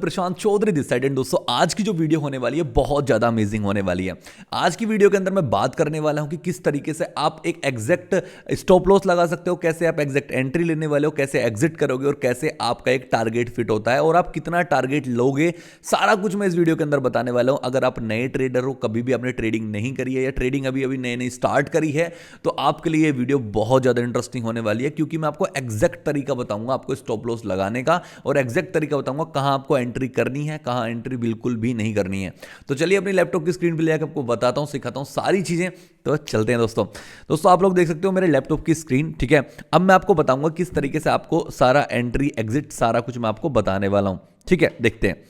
Prashant Chaudhary this side. And दोस्तों आज की जो वीडियो होने वाली है बहुत ज़्यादा अमेजिंग होने वाली है। आज की वीडियो के अंदर मैं बात करने वाला हूं कि किस तरीके से आप एक एग्जैक्ट स्टॉप लॉस लगा सकते हो, कैसे आप एग्जैक्ट एंट्री लेने वाले हो, कैसे एग्जिट करोगे और कैसे आपका एक टारगेट फिट होता है और आप कितना टारगेट लोगे, सारा कुछ मैं इस वीडियो के अंदर बताने वाला हूं। अगर आप नए ट्रेडर हो, कभी भी आपने ट्रेडिंग नहीं करी है या ट्रेडिंग अभी अभी नई नई स्टार्ट करी है, तो आपके लिए ये वीडियो बहुत ज़्यादा इंटरेस्टिंग होने वाली है, क्योंकि मैं आपको एग्जैक्ट तरीका बताऊंगा आपको स्टॉप लॉस लगाने का और एग्जैक्ट तरीका बताऊंगा कहां आपको एंट्री करनी है, कहां एंट्री बिल्कुल भी नहीं करनी है। तो चलिए अपनी लैपटॉप की स्क्रीन पे लेकर आपको बताता हूं, सिखाता हूं सारी चीजें। तो चलते हैं दोस्तों आप लोग देख सकते हो मेरे लैपटॉप की स्क्रीन, ठीक है। अब मैं आपको बताऊंगा किस तरीके से आपको सारा एंट्री एग्जिट सारा कुछ मैं आपको बताने वाला हूं, ठीक है। देखते हैं।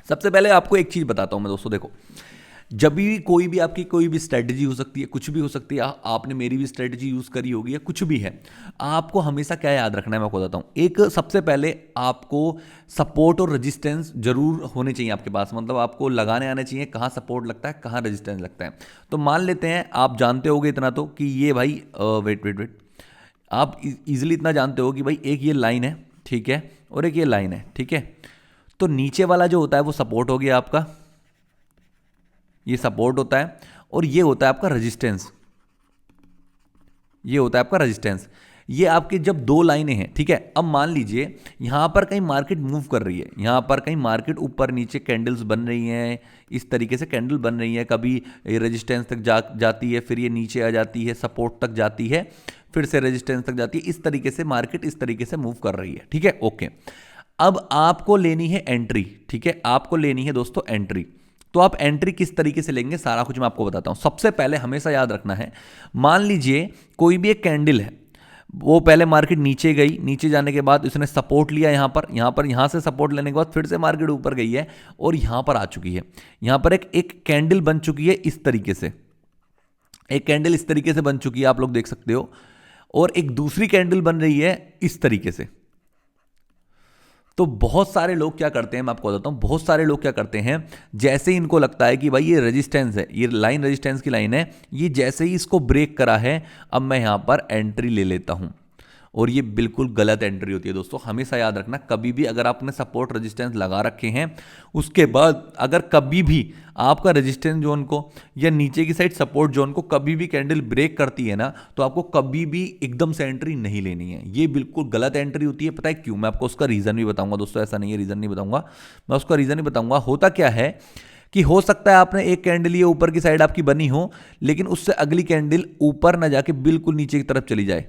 सबसे पहले आपको एक चीज बताता हूं मैं दोस्तों, देखो जब भी कोई भी आपकी कोई भी स्ट्रेटजी हो सकती है, कुछ भी हो सकती है, आपने मेरी भी स्ट्रेटजी यूज करी होगी या कुछ भी है, आपको हमेशा क्या याद रखना है मैं आपको बताता हूं। एक सबसे पहले आपको सपोर्ट और रेजिस्टेंस जरूर होने चाहिए आपके पास, मतलब आपको लगाने आने चाहिए कहां सपोर्ट लगता है कहां रेजिस्टेंस लगता है। तो मान लेते हैं आप जानते होगे इतना तो कि ये भाई वेट वेट वेट आप इजिली इतना जानते हो कि भाई एक ये लाइन है, ठीक है, और एक ये लाइन है, ठीक है। तो नीचे वाला जो होता है वो सपोर्ट हो गया आपका, ये सपोर्ट होता है, और ये होता है आपका रेजिस्टेंस, ये होता है आपका रेजिस्टेंस। ये आपके जब दो लाइनें हैं, ठीक है। अब मान लीजिए यहां पर कहीं मार्केट मूव कर रही है, यहां पर कहीं मार्केट ऊपर नीचे कैंडल्स बन रही हैं, इस तरीके से कैंडल बन रही है, कभी रेजिस्टेंस तक जाती है, फिर ये नीचे आ जाती है, सपोर्ट तक जाती है, फिर से रेजिस्टेंस तक जाती है। इस तरीके से मार्केट इस तरीके से मूव कर रही है, ठीक है, ओके। अब आपको लेनी है एंट्री, ठीक है, आपको लेनी है दोस्तों एंट्री। तो आप एंट्री किस तरीके से लेंगे सारा कुछ मैं आपको बताता हूं। सबसे पहले हमेशा याद रखना है, मान लीजिए कोई भी एक कैंडल है, वो पहले मार्केट नीचे गई, नीचे जाने के बाद उसने सपोर्ट लिया यहां से सपोर्ट लेने के बाद फिर से मार्केट ऊपर गई है और यहां पर आ चुकी है। यहां पर एक कैंडल बन चुकी है इस तरीके से, एक कैंडल इस तरीके से बन चुकी है, आप लोग देख सकते हो, और एक दूसरी कैंडल बन रही है इस तरीके से। तो बहुत सारे लोग क्या करते हैं, मैं आपको बताता हूं, बहुत सारे लोग क्या करते हैं, जैसे ही इनको लगता है कि भाई ये रेजिस्टेंस है, ये लाइन रेजिस्टेंस की लाइन है, ये जैसे ही इसको ब्रेक करा है, अब मैं यहां पर एंट्री ले लेता हूं, और ये बिल्कुल गलत एंट्री होती है दोस्तों। हमेशा याद रखना, कभी भी अगर आपने सपोर्ट रेजिस्टेंस लगा रखे हैं, उसके बाद अगर कभी भी आपका रेजिस्टेंस जोन को या नीचे की साइड सपोर्ट जोन को कभी भी कैंडल ब्रेक करती है ना, तो आपको कभी भी एकदम से एंट्री नहीं लेनी है। ये बिल्कुल गलत एंट्री होती है। पता है क्यों? मैं आपको उसका रीजन भी बताऊंगा दोस्तों, ऐसा नहीं है रीजन नहीं बताऊंगा, मैं उसका रीजन ही बताऊंगा। होता क्या है कि हो सकता है आपने एक कैंडल ये ऊपर की साइड आपकी बनी हो, लेकिन उससे अगली कैंडल ऊपर ना जाके बिल्कुल नीचे की तरफ चली जाए।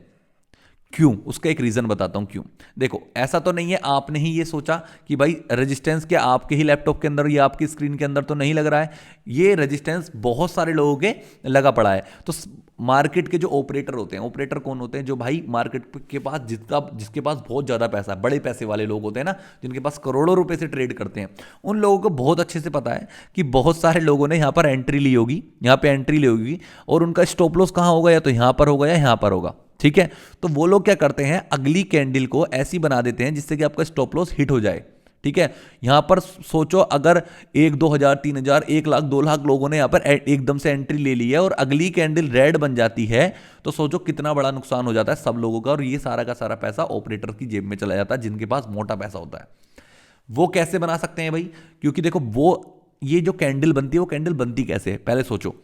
क्यों? उसका एक रीजन बताता हूं क्यों। देखो ऐसा तो नहीं है आपने ही ये सोचा कि भाई रेजिस्टेंस क्या आपके ही लैपटॉप के अंदर या आपकी स्क्रीन के अंदर तो नहीं लग रहा है, ये रेजिस्टेंस बहुत सारे लोगों के लगा पड़ा है। तो मार्केट के जो ऑपरेटर होते हैं, ऑपरेटर कौन होते हैं? जो भाई मार्केट के पास जिसके पास बहुत ज़्यादा पैसा है, बड़े पैसे वाले लोग होते हैं ना, जिनके पास करोड़ों रुपए से ट्रेड करते हैं, उन लोगों को बहुत अच्छे से पता है कि बहुत सारे लोगों ने यहाँ पर एंट्री ली होगी, यहाँ पे एंट्री ली होगी, और उनका स्टॉप लॉस कहाँ होगा, या तो यहाँ पर होगा या यहाँ पर होगा, ठीक है। तो वो लोग क्या करते हैं, अगली कैंडल को ऐसी बना देते हैं जिससे कि आपका स्टॉप लॉस हिट हो जाए, ठीक है। यहां पर सोचो अगर 1-2 हज़ार 3 हज़ार 1 लाख 2 लाख लोगों ने यहां पर एकदम से एंट्री ले ली है और अगली कैंडल रेड बन जाती है, तो सोचो कितना बड़ा नुकसान हो जाता है सब लोगों का, और ये सारा का सारा पैसा ऑपरेटर की जेब में चला जाता है, जिनके पास मोटा पैसा होता है। वो कैसे बना सकते हैं भाई? क्योंकि देखो वो ये जो कैंडल बनती है, वो कैंडल बनती कैसे है पहले सोचो।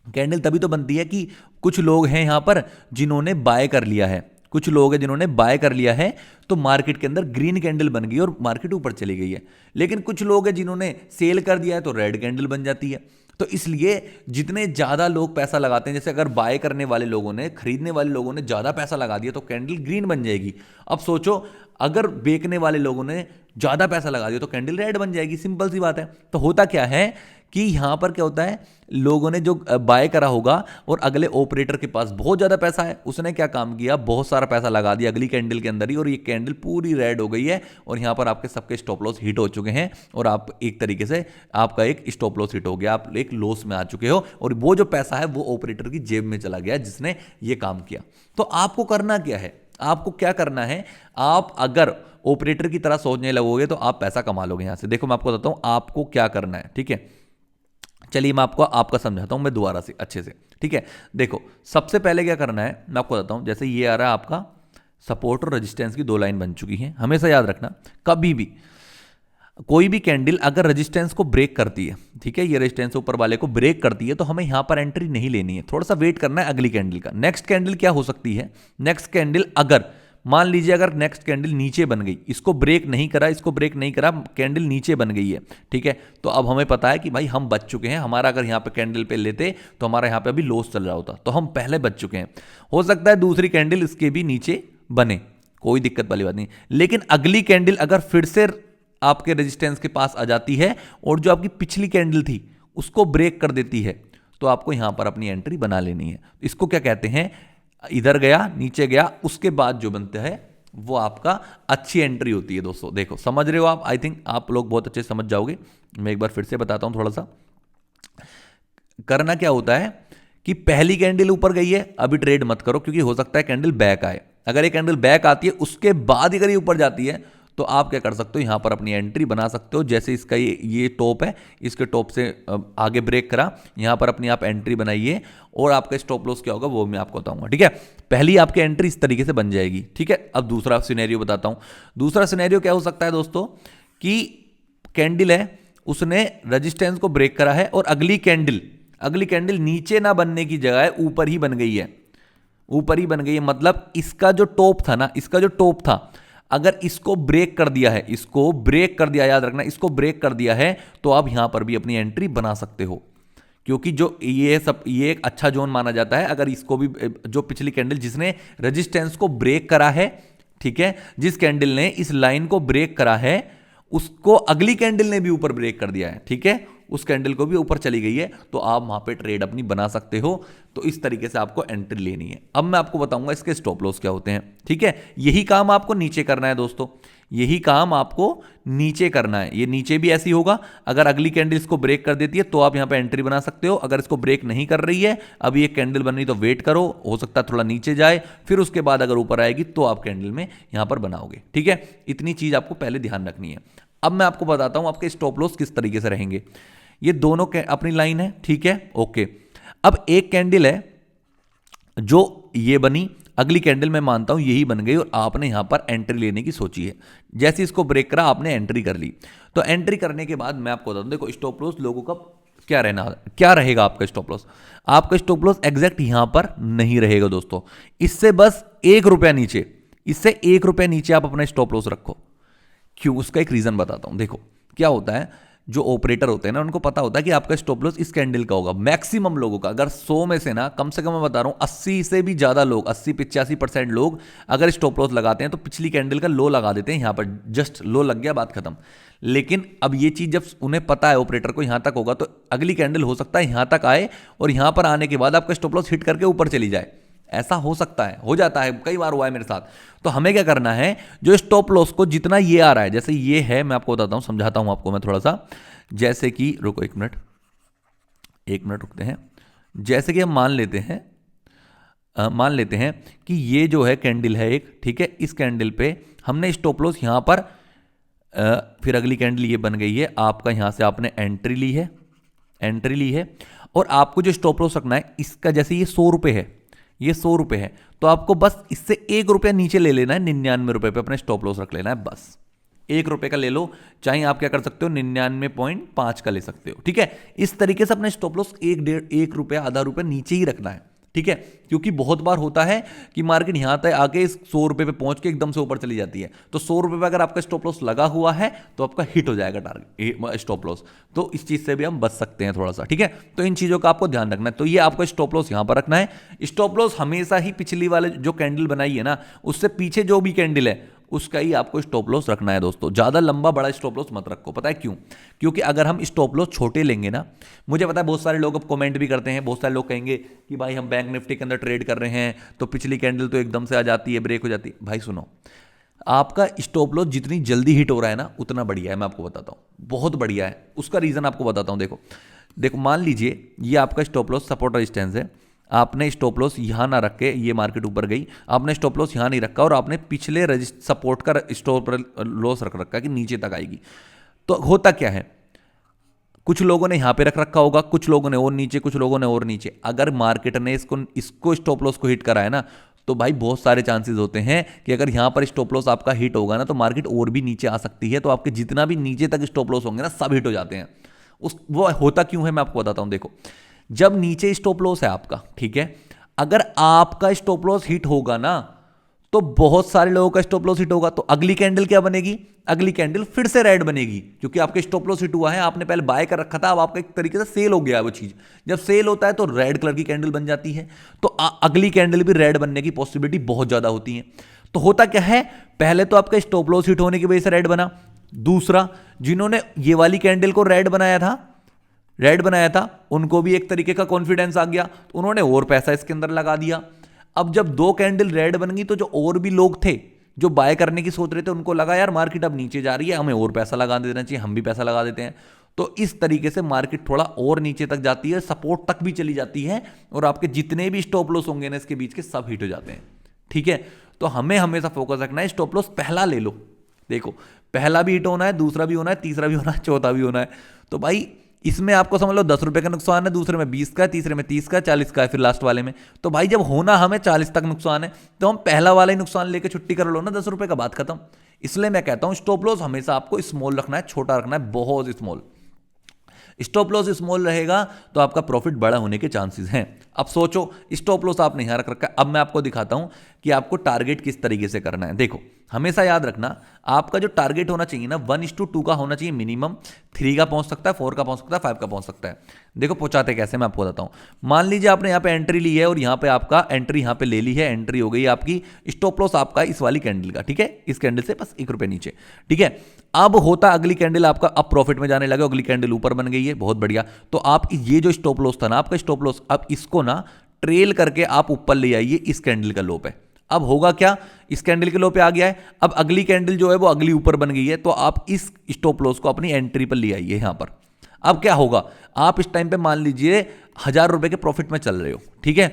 कैंडल तभी तो बनती है कि कुछ लोग हैं यहां पर जिन्होंने बाय कर लिया है, कुछ लोग हैं जिन्होंने बाय कर लिया है, तो मार्केट के अंदर ग्रीन कैंडल बन गई और मार्केट ऊपर चली गई है। लेकिन कुछ लोग हैं जिन्होंने सेल कर दिया है, तो रेड कैंडल बन जाती है। तो इसलिए जितने ज्यादा लोग पैसा लगाते हैं, जैसे अगर बाय करने वाले लोगों ने, खरीदने वाले लोगों ने ज्यादा पैसा लगा दिया, तो कैंडल ग्रीन बन जाएगी। अब सोचो अगर बेचने वाले लोगों ने ज्यादा पैसा लगा दिया, तो कैंडल रेड बन जाएगी, सिंपल सी बात है। तो होता क्या है कि यहां पर क्या होता है, लोगों ने जो बाय करा होगा और अगले ऑपरेटर के पास बहुत ज्यादा पैसा है, उसने क्या काम किया, बहुत सारा पैसा लगा दिया अगली कैंडल के अंदर ही, और ये कैंडल पूरी रेड हो गई है, और यहां पर आपके सबके स्टॉप लॉस हिट हो चुके हैं, और आप एक तरीके से आपका एक स्टॉप लॉस हिट हो गया, आप एक लॉस में आ चुके हो, और वो जो पैसा है वो ऑपरेटर की जेब में चला गया जिसने ये काम किया। तो आपको करना क्या है, आपको क्या करना है, आप अगर ऑपरेटर की तरह सोचने लगोगे तो आप पैसा कमा लोगे यहां से। देखो मैं आपको बताता हूं आपको क्या करना है, ठीक है। चलिए मैं आपका समझाता हूं मैं दोबारा से अच्छे से, ठीक है। देखो सबसे पहले क्या करना है मैं आपको बताता हूं, जैसे ये आ रहा है आपका सपोर्ट और रेजिस्टेंस की दो लाइन बन चुकी हैं। हमेशा याद रखना कभी भी कोई भी कैंडल अगर रेजिस्टेंस को ब्रेक करती है, ठीक है, ये रेजिस्टेंस ऊपर वाले को ब्रेक करती है, तो हमें यहां पर एंट्री नहीं लेनी है, थोड़ा सा वेट करना है अगली कैंडल का। नेक्स्ट कैंडल क्या हो सकती है, नेक्स्ट कैंडल अगर मान लीजिए अगर नेक्स्ट कैंडल नीचे बन गई, इसको ब्रेक नहीं करा, इसको ब्रेक नहीं करा, कैंडल नीचे बन गई है, ठीक है, तो अब हमें पता है कि भाई हम बच चुके हैं। हमारा अगर यहाँ पे कैंडल पे लेते तो हमारा यहाँ पे अभी लॉस चल रहा होता, तो हम पहले बच चुके हैं। हो सकता है दूसरी कैंडल इसके भी नीचे बने, कोई दिक्कत वाली बात नहीं, लेकिन अगली कैंडल अगर फिर से आपके रेजिस्टेंस के पास आ जाती है और जो आपकी पिछली कैंडल थी उसको ब्रेक कर देती है, तो आपको यहां पर अपनी एंट्री बना लेनी है। इसको क्या कहते हैं, इधर गया नीचे गया, उसके बाद जो बनता है वो आपका अच्छी एंट्री होती है। दोस्तों देखो, समझ रहे हो आप, आई थिंक आप लोग बहुत अच्छे समझ जाओगे। मैं एक बार फिर से बताता हूं, थोड़ा सा करना क्या होता है कि पहली कैंडल ऊपर गई है, अभी ट्रेड मत करो, क्योंकि हो सकता है कैंडल बैक आए। अगर ये कैंडल बैक आती है उसके बाद अगर ये ऊपर जाती है, तो आप क्या कर सकते हो, यहां पर अपनी एंट्री बना सकते हो। जैसे इसका ये टॉप है, इसके टॉप से आगे ब्रेक करा, यहां पर अपनी आप एंट्री बनाइए और आपका स्टॉप लॉस क्या होगा वो मैं आपको बताऊंगा, ठीक है। पहली आपकी एंट्री इस तरीके से बन जाएगी, ठीक है। अब दूसरा सिनेरियो बताता हूं। दूसरा सिनेरियो क्या हो सकता है दोस्तों, कि कैंडल है, उसने रेजिस्टेंस को ब्रेक करा है और अगली कैंडल नीचे ना बनने की जगह ऊपर ही बन गई है, ऊपर ही बन गई है। मतलब इसका जो टॉप था ना, इसका जो टॉप था, अगर इसको ब्रेक कर दिया है, इसको ब्रेक कर दिया, याद रखना, इसको ब्रेक कर दिया है, तो आप यहां पर भी अपनी एंट्री बना सकते हो, क्योंकि जो ये एक अच्छा जोन माना जाता है। अगर इसको भी, जो पिछली कैंडल जिसने रेजिस्टेंस को ब्रेक करा है, ठीक है, जिस कैंडल ने इस लाइन को ब्रेक करा है, उसको अगली कैंडल ने भी ऊपर ब्रेक कर दिया है, ठीक है, उस कैंडल को भी ऊपर चली गई है, तो आप वहां पे ट्रेड अपनी बना सकते हो। तो इस तरीके से आपको एंट्री लेनी है। अब मैं आपको बताऊंगा इसके स्टॉप लॉस क्या होते हैं, ठीक है। यही काम आपको नीचे करना है दोस्तों, यही काम आपको नीचे करना है। ये नीचे भी ऐसी होगा, अगर अगली कैंडल इसको ब्रेक कर देती है तो आप यहां पे एंट्री बना सकते हो। अगर इसको ब्रेक नहीं कर रही है, अभी एक कैंडल बन रही, तो वेट करो, हो सकता है थोड़ा नीचे जाए, फिर उसके बाद अगर ऊपर आएगी तो आप कैंडल में यहां पर बनाओगे, ठीक है। इतनी चीज आपको पहले ध्यान रखनी है। अब मैं आपको बताता हूं आपके स्टॉप लॉस किस तरीके से रहेंगे। ये दोनों अपनी लाइन है, ठीक है, ओके। अब एक कैंडल है जो ये बनी, अगली कैंडल मैं मानता हूं यही बन गई और आपने यहां पर एंट्री लेने की सोची है। जैसे इसको ब्रेक करा, आपने एंट्री कर ली। तो एंट्री करने के बाद मैं आपको बता दूं, देखो स्टॉप लॉस लोगों का क्या रहेगा आपका स्टॉप लॉस। आपका स्टॉप लॉस एग्जैक्ट यहां पर नहीं रहेगा दोस्तों, इससे बस ₹1 नीचे, इससे ₹1 नीचे आप अपना स्टॉप लॉस रखो। क्यों, उसका एक रीजन बताता हूं। देखो क्या होता है, जो ऑपरेटर होते हैं ना, उनको पता होता है कि आपका स्टॉप लॉस इस कैंडल का होगा। मैक्सिमम लोगों का, अगर 100 में से ना, कम से कम मैं बता रहा हूं 80 से भी ज्यादा लोग, 80-85% लोग अगर स्टॉप लॉस लगाते हैं तो पिछली कैंडल का लो लगा देते हैं। यहां पर जस्ट लो लग गया, बात खत्म। लेकिन अब ये चीज जब उन्हें पता है ऑपरेटर को यहां तक होगा, तो अगली कैंडल हो सकता है यहां तक आए और यहां पर आने के बाद आपका स्टॉप लॉस हिट करके ऊपर चली जाए। ऐसा हो सकता है, हो जाता है, कई बार हुआ है मेरे साथ। तो हमें क्या करना है, जो स्टॉप लॉस को जितना ये आ रहा है, जैसे ये है, मैं आपको बताता हूं, समझाता हूं आपको मैं थोड़ा सा। जैसे कि रुको, एक मिनट रुकते हैं। जैसे कि हम मान लेते हैं कि ये जो है कैंडल है एक, ठीक है, इस कैंडल पे हमने स्टॉप लॉस यहां पर, फिर अगली कैंडल ये बन गई है, आपका यहां से आपने एंट्री ली है और आपको जो स्टॉप लॉस रखना है, इसका जैसे ये ₹100 है, ये ₹100 है, तो आपको बस इससे ₹1 नीचे ले लेना है, ₹99 पे अपना स्टॉप लॉस रख लेना है। बस ₹1 का ले लो, चाहे आप क्या कर सकते हो 99.5 का ले सकते हो, ठीक है। इस तरीके से अपने स्टॉप लॉस ₹1 आधा रुपया नीचे ही रखना है, ठीक है। क्योंकि बहुत बार होता है कि मार्केट यहां तक आके इस ₹100 पे पहुंच के एकदम से ऊपर चली जाती है, तो ₹100 पे अगर आपका स्टॉप लॉस लगा हुआ है तो आपका हिट हो जाएगा टारगेट स्टॉप लॉस। तो इस चीज से भी हम बच सकते हैं थोड़ा सा, ठीक है। तो इन चीजों का आपको ध्यान रखना है। तो ये आपको स्टॉप लॉस यहां पर रखना है। स्टॉप लॉस हमेशा ही पिछली वाले जो कैंडल बनाई है ना, उससे पीछे जो भी कैंडल है उसका ही आपको स्टॉप लॉस रखना है दोस्तों। ज्यादा लंबा बड़ा स्टॉप लॉस मत रखो। पता है क्यों? क्योंकि अगर हम स्टॉप लॉस छोटे लेंगे ना, मुझे पता है बहुत सारे लोग अब कमेंट भी करते हैं, बहुत सारे लोग कहेंगे कि भाई हम बैंक निफ्टी के अंदर ट्रेड कर रहे हैं तो पिछली कैंडल तो एकदम से आ जाती है, ब्रेक हो जाती है। भाई सुनो, आपका स्टॉप लॉस जितनी जल्दी हिट हो रहा है ना, उतना बढ़िया है। मैं आपको बताता हूं, बहुत बढ़िया है। उसका रीजन आपको बताता हूं। देखो मान लीजिए ये आपका स्टॉप लॉस सपोर्ट रेजिस्टेंस है, आपने स्टॉप लॉस यहां ना रख के, ये मार्केट ऊपर गई, आपने स्टॉप लॉस यहां नहीं रखा और आपने पिछले सपोर्ट का स्टॉप लॉस रख रखा कि नीचे तक आएगी। तो होता क्या है, कुछ लोगों ने यहां पे रख रखा होगा, कुछ लोगों ने और नीचे, कुछ लोगों ने और नीचे। अगर मार्केट ने इसको स्टॉप लॉस को हिट करा है ना, तो भाई बहुत सारे चांसेस होते हैं कि अगर यहाँ पर स्टॉप लॉस आपका हिट होगा ना तो मार्केट और भी नीचे आ सकती है, तो आपके जितना भी नीचे तक स्टॉप लॉस होंगे ना सब हिट हो जाते हैं। वो होता क्यों है मैं आपको बताता हूं। देखो, जब नीचे स्टॉप लॉस है आपका, ठीक है, अगर आपका स्टॉप लॉस हिट होगा ना तो बहुत सारे लोगों का स्टॉप लॉस हिट होगा, तो अगली कैंडल क्या बनेगी, अगली कैंडल फिर से रेड बनेगी, क्योंकि आपके स्टॉप लॉस हिट हुआ है, आपने पहले बाय कर रखा था, अब आपका एक तरीके से सेल हो गया है वो चीज। जब सेल होता है तो रेड कलर की कैंडल बन जाती है, तो अगली कैंडल भी रेड बनने की पॉसिबिलिटी बहुत ज्यादा होती है। तो होता क्या है, पहले तो आपका स्टॉप लॉस हिट होने की वजह से रेड बना, दूसरा जिन्होंने ये वाली कैंडल को रेड बनाया था उनको भी एक तरीके का कॉन्फिडेंस आ गया, तो उन्होंने और पैसा इसके अंदर लगा दिया। अब जब दो कैंडल रेड बन गई तो जो और भी लोग थे जो बाय करने की सोच रहे थे उनको लगा यार मार्केट अब नीचे जा रही है, हमें और पैसा लगा देना चाहिए, हम भी पैसा लगा देते हैं। तो इस तरीके से मार्केट थोड़ा और नीचे तक जाती है, सपोर्ट तक भी चली जाती है, और आपके जितने भी स्टॉप लॉस होंगे ना इसके बीच के सब हिट हो जाते हैं। ठीक है, तो हमें हमेशा फोकस रखना है, स्टॉप लॉस पहला ले लो। देखो, पहला भी हिट होना है, दूसरा भी होना है, तीसरा भी होना है, चौथा भी होना है। तो भाई इसमें आपको समझ लो 10 रुपए का नुकसान है, दूसरे में 20 का है, तीसरे में 30 का, 40 का है, फिर लास्ट वाले में। तो भाई जब होना हमें 40 तक नुकसान है तो हम पहला वाला ही नुकसान लेके छुट्टी कर लो ना, 10 रुपए का, बात खत्म। इसलिए मैं कहता हूं स्टॉप लॉस हमेशा आपको स्मॉल रखना है, छोटा रखना है, बहुत स्मॉल। स्टॉप लॉस स्मॉल रहेगा तो आपका प्रॉफिट बड़ा होने के चांसेस हैं। अब सोचो, स्टॉप लॉस आपने यहां रख रखा है, अब मैं आपको दिखाता हूं कि आपको टारगेट किस तरीके से करना है। देखो, हमेशा याद रखना आपका जो टारगेट होना चाहिए ना 1:2 का होना चाहिए मिनिमम, 3 का पहुंच सकता है, 4 का पहुंच सकता है, 5 का पहुंच सकता है। देखो पहुंचाते कैसे, मैं आपको बताता हूं। मान लीजिए आपने यहां पे एंट्री ली है और यहां पे आपका एंट्री यहां पे ले ली है, एंट्री हो गई आपकी, स्टॉप लॉस आपका इस वाली कैंडल का, ठीक है, इस कैंडल से बस 1 रुपए नीचे, ठीक है। अब होता अगली कैंडल आपका अब प्रॉफिट में जाने लगे, अगली कैंडल ऊपर बन गई है, बहुत बढ़िया। तो आप ये जो स्टॉप लॉस था ना आपका स्टॉप लॉस, अब इसको ना ट्रेल करके आप ऊपर ले आइए इस कैंडल का लो पे। अब होगा क्या, इस कैंडल के लो पे आ गया है, अब अगली कैंडल जो है वो अगली ऊपर बन गई है, तो आप इस स्टॉप लॉस को अपनी एंट्री पर ले आइए यहां पर। अब क्या होगा, आप इस टाइम पे मान लीजिए 1000 रुपए के प्रॉफिट में चल रहे हो, ठीक है।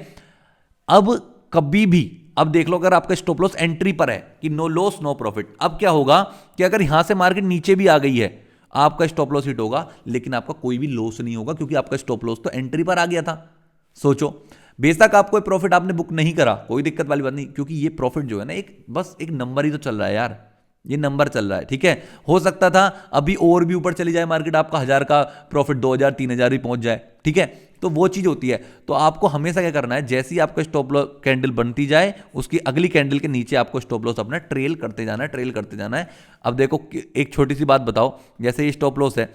अब कभी भी, अब देख लो अगर आपका स्टॉप लॉस एंट्री पर है कि नो लॉस नो प्रॉफिट, अब क्या होगा कि अगर यहां से मार्केट नीचे भी आ गई है आपका स्टॉप लॉस हिट होगा, लेकिन आपका कोई भी लॉस नहीं होगा, क्योंकि आपका स्टॉप लॉस तो एंट्री पर आ गया था। सोचो, बेशक आप कोई प्रॉफिट आपने बुक नहीं करा, कोई दिक्कत वाली बात नहीं, क्योंकि ये प्रॉफिट जो है ना एक बस एक नंबर ही तो चल रहा है यार, ये नंबर चल रहा है, ठीक है। हो सकता था अभी और भी ऊपर चली जाए मार्केट, आपका 1000 का प्रॉफिट 2000 3000 भी पहुंच जाए, ठीक है। तो वो चीज होती है। तो आपको हमेशा क्या करना है, जैसे ही आपका स्टॉप लॉस कैंडल बनती जाए उसकी अगली कैंडल के नीचे आपको स्टॉप लॉस अपना ट्रेल करते जाना है, ट्रेल करते जाना है। अब देखो एक छोटी सी बात बताओ, जैसे ये स्टॉप लॉस है,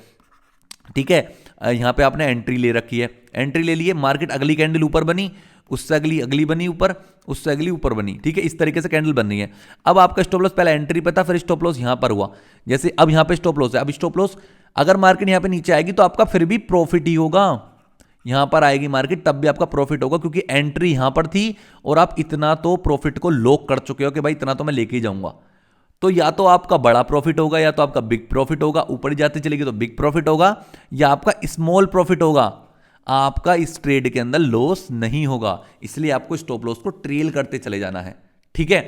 ठीक है, यहां पे आपने एंट्री ले रखी है, एंट्री ले लिए, मार्केट अगली कैंडल ऊपर बनी, उससे अगली अगली बनी ऊपर, उससे अगली ऊपर बनी, ठीक है, इस तरीके से कैंडल बन रही है। अब आपका स्टॉप लॉस पहले एंट्री पे था, फिर स्टॉप लॉस यहां पर हुआ, जैसे अब यहां पे स्टॉप लॉस है, अब स्टॉप लॉस अगर मार्केट यहां पे नीचे आएगी तो आपका फिर भी प्रॉफिट ही होगा, यहां पर आएगी मार्केट तब भी आपका प्रॉफिट होगा, क्योंकि एंट्री यहां पर थी और आप इतना तो प्रॉफिट को लॉक कर चुके हो कि भाई इतना तो मैं लेके ही जाऊंगा। तो या तो आपका बड़ा प्रॉफिट होगा या तो आपका बिग प्रॉफिट होगा, ऊपर जाते चलेगी तो बिग प्रॉफिट होगा, या आपका स्मॉल प्रॉफिट होगा, आपका इस ट्रेड के अंदर लॉस नहीं होगा। इसलिए आपको स्टॉप लॉस को ट्रेल करते चले जाना है, ठीक है।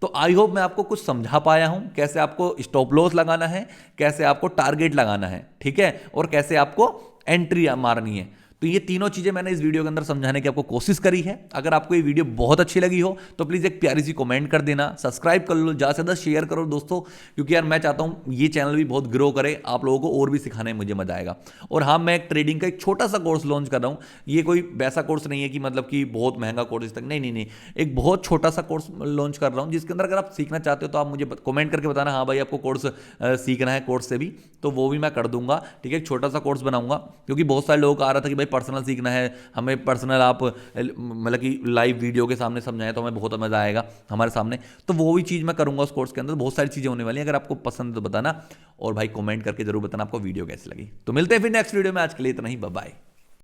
तो आई होप मैं आपको कुछ समझा पाया हूं, कैसे आपको स्टॉप लॉस लगाना है, कैसे आपको टारगेट लगाना है, ठीक है, और कैसे आपको एंट्री मारनी है। तो ये तीनों चीजें मैंने इस वीडियो के अंदर समझाने की आपको कोशिश करी है। अगर आपको ये वीडियो बहुत अच्छी लगी हो तो प्लीज एक प्यारी सी कमेंट कर देना, सब्सक्राइब कर लो, ज्यादा से ज्यादा शेयर करो दोस्तों, क्योंकि यार मैं चाहता हूं ये चैनल भी बहुत ग्रो करे, आप लोगों को और भी सिखाने में मुझे मजा आएगा। और हाँ, मैं एक ट्रेडिंग का एक छोटा सा कोर्स लॉन्च कर रहा हूं, ये कोई वैसा कोर्स नहीं है कि मतलब कि बहुत महंगा कोर्स इस तक, नहीं नहीं नहीं, एक बहुत छोटा सा कोर्स लॉन्च कर रहा हूं, जिसके अंदर अगर आप सीखना चाहते हो तो आप मुझे कमेंट करके बताना, हाँ भाई आपको कोर्स सीखना है कोर्स से भी, तो वो भी मैं कर दूंगा, ठीक है। एक छोटा सा कोर्स बनाऊंगा, क्योंकि बहुत सारे लोगों का आ रहा था कि भाई पर्सनल सीखना है, हमें पर्सनल आप मतलब कि लाइव वीडियो के सामने समझाएं तो हमें बहुत मजा आएगा हमारे सामने, तो वो भी चीज़ मैं करूंगा उस कोर्स के अंदर। बहुत सारी चीज़ें होने वाली हैं, अगर आपको पसंद है तो बताना, और भाई कमेंट करके जरूर बताना आपको वीडियो कैसी लगी। तो मिलते हैं फिर नेक्स्ट वीडियो में, आज के लिए इतना ही, बाय बाय।